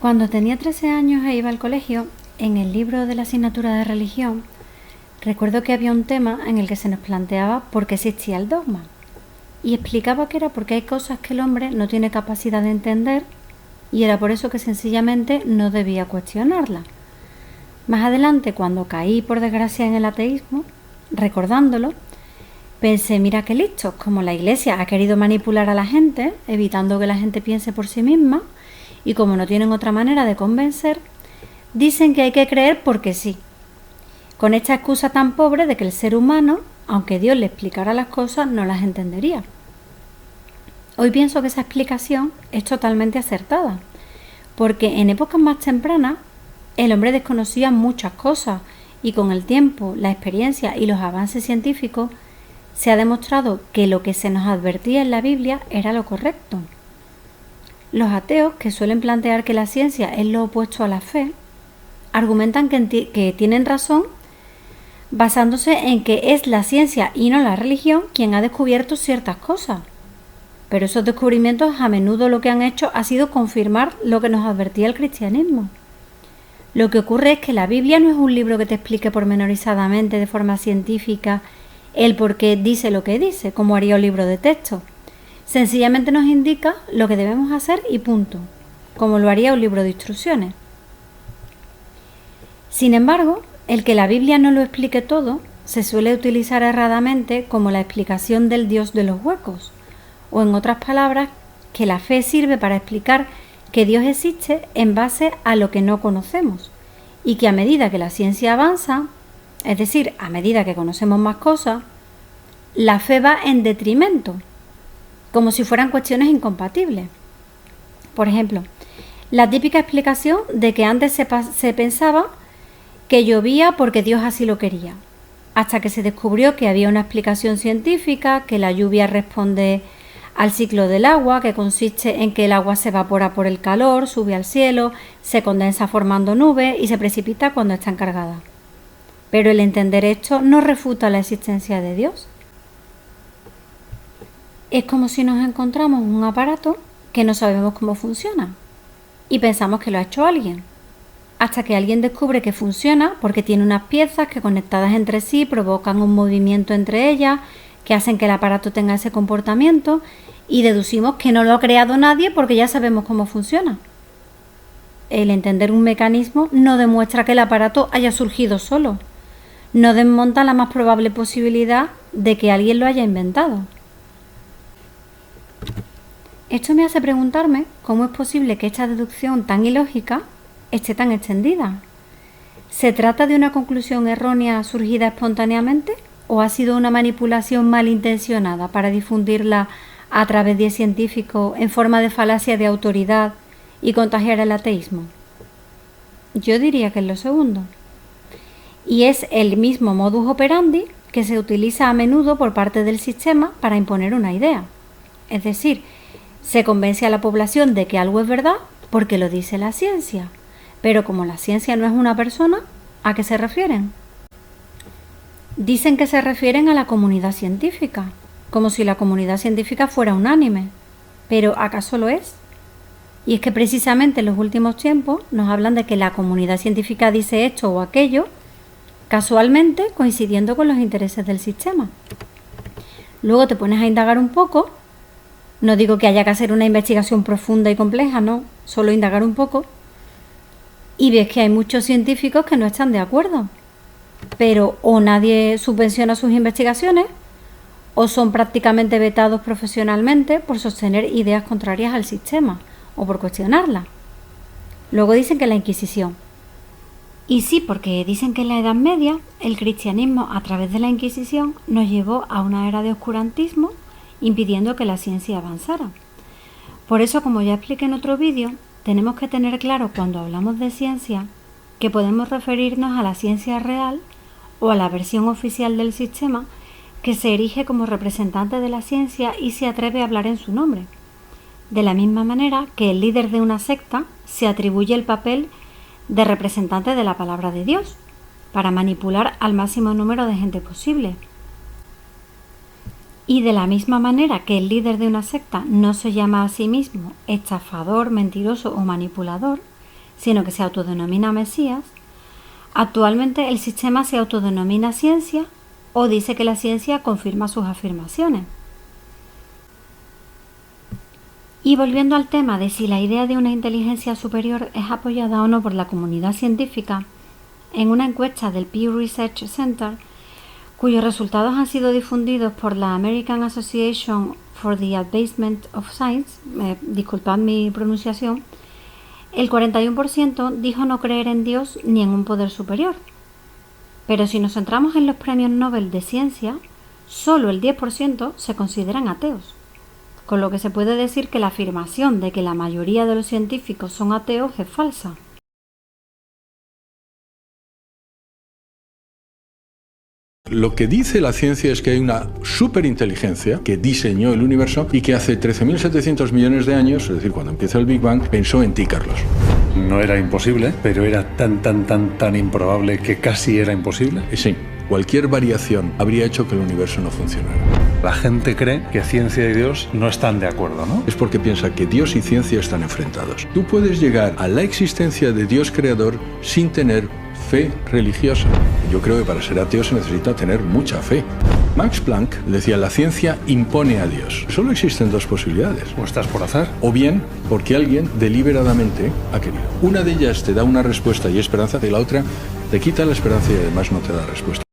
Cuando tenía 13 años e iba al colegio, en el libro de la asignatura de religión, recuerdo que había un tema en el que se nos planteaba por qué existía el dogma. Y explicaba que era porque hay cosas que el hombre no tiene capacidad de entender y era por eso que sencillamente no debía cuestionarlas. Más adelante, cuando caí por desgracia en el ateísmo, recordándolo, pensé, mira qué listos, como la Iglesia ha querido manipular a la gente, evitando que la gente piense por sí misma, y como no tienen otra manera de convencer, dicen que hay que creer porque sí, con esta excusa tan pobre de que el ser humano, aunque Dios le explicara las cosas, no las entendería. Hoy pienso que esa explicación es totalmente acertada, porque en épocas más tempranas el hombre desconocía muchas cosas y con el tiempo, la experiencia y los avances científicos se ha demostrado que lo que se nos advertía en la Biblia era lo correcto. Los ateos, que suelen plantear que la ciencia es lo opuesto a la fe, argumentan que tienen razón basándose en que es la ciencia y no la religión quien ha descubierto ciertas cosas. Pero esos descubrimientos a menudo lo que han hecho ha sido confirmar lo que nos advertía el cristianismo. Lo que ocurre es que la Biblia no es un libro que te explique pormenorizadamente de forma científica el por qué dice lo que dice, como haría un libro de texto. Sencillamente nos indica lo que debemos hacer y punto, como lo haría un libro de instrucciones. Sin embargo, el que la Biblia no lo explique todo se suele utilizar erradamente como la explicación del Dios de los huecos, o en otras palabras, que la fe sirve para explicar que Dios existe en base a lo que no conocemos, y que a medida que la ciencia avanza, es decir, a medida que conocemos más cosas, la fe va en detrimento, como si fueran cuestiones incompatibles. Por ejemplo, la típica explicación de que antes se pensaba que llovía porque Dios así lo quería, hasta que se descubrió que había una explicación científica, que la lluvia responde al ciclo del agua, que consiste en que el agua se evapora por el calor, sube al cielo, se condensa formando nubes y se precipita cuando está encargada. Pero el entender esto no refuta la existencia de Dios. Es como si nos encontramos un aparato que no sabemos cómo funciona y pensamos que lo ha hecho alguien, hasta que alguien descubre que funciona porque tiene unas piezas que conectadas entre sí provocan un movimiento entre ellas que hacen que el aparato tenga ese comportamiento y deducimos que no lo ha creado nadie porque ya sabemos cómo funciona. El entender un mecanismo no demuestra que el aparato haya surgido solo, no desmonta la más probable posibilidad de que alguien lo haya inventado. Esto me hace preguntarme cómo es posible que esta deducción tan ilógica esté tan extendida. ¿Se trata de una conclusión errónea surgida espontáneamente o ha sido una manipulación malintencionada para difundirla a través de científicos en forma de falacia de autoridad y contagiar el ateísmo? Yo diría que es lo segundo. Y es el mismo modus operandi que se utiliza a menudo por parte del sistema para imponer una idea. Es decir, se convence a la población de que algo es verdad porque lo dice la ciencia. Pero como la ciencia no es una persona, ¿a qué se refieren? Dicen que se refieren a la comunidad científica, como si la comunidad científica fuera unánime. ¿Pero acaso lo es? Y es que precisamente en los últimos tiempos nos hablan de que la comunidad científica dice esto o aquello, casualmente coincidiendo con los intereses del sistema. Luego te pones a indagar un poco. No digo que haya que hacer una investigación profunda y compleja, no, solo indagar un poco. Y ves que hay muchos científicos que no están de acuerdo. Pero o nadie subvenciona sus investigaciones, o son prácticamente vetados profesionalmente por sostener ideas contrarias al sistema, o por cuestionarlas. Luego dicen que la Inquisición. Y sí, porque dicen que en la Edad Media el cristianismo, a través de la Inquisición, nos llevó a una era de oscurantismo, impidiendo que la ciencia avanzara. Por eso, como ya expliqué en otro vídeo, tenemos que tener claro cuando hablamos de ciencia que podemos referirnos a la ciencia real o a la versión oficial del sistema que se erige como representante de la ciencia y se atreve a hablar en su nombre. De la misma manera que el líder de una secta se atribuye el papel de representante de la palabra de Dios para manipular al máximo número de gente posible. Y de la misma manera que el líder de una secta no se llama a sí mismo estafador, mentiroso o manipulador, sino que se autodenomina Mesías, actualmente el sistema se autodenomina ciencia o dice que la ciencia confirma sus afirmaciones. Y volviendo al tema de si la idea de una inteligencia superior es apoyada o no por la comunidad científica, en una encuesta del Pew Research Center, cuyos resultados han sido difundidos por la American Association for the Advancement of Science, disculpad mi pronunciación, el 41% dijo no creer en Dios ni en un poder superior. Pero si nos centramos en los premios Nobel de Ciencia, solo el 10% se consideran ateos, con lo que se puede decir que la afirmación de que la mayoría de los científicos son ateos es falsa. Lo que dice la ciencia es que hay una superinteligencia que diseñó el universo y que hace 13.700 millones de años, es decir, cuando empieza el Big Bang, pensó en ti, Carlos. No era imposible, pero era tan improbable que casi era imposible. Sí, cualquier variación habría hecho que el universo no funcionara. La gente cree que ciencia y Dios no están de acuerdo, ¿no? Es porque piensa que Dios y ciencia están enfrentados. Tú puedes llegar a la existencia de Dios creador sin tener fe religiosa. Yo creo que para ser ateo se necesita tener mucha fe. Max Planck decía, la ciencia impone a Dios. Solo existen dos posibilidades. O estás por azar. O bien porque alguien deliberadamente ha querido. Una de ellas te da una respuesta y esperanza, y la otra te quita la esperanza y además no te da respuesta.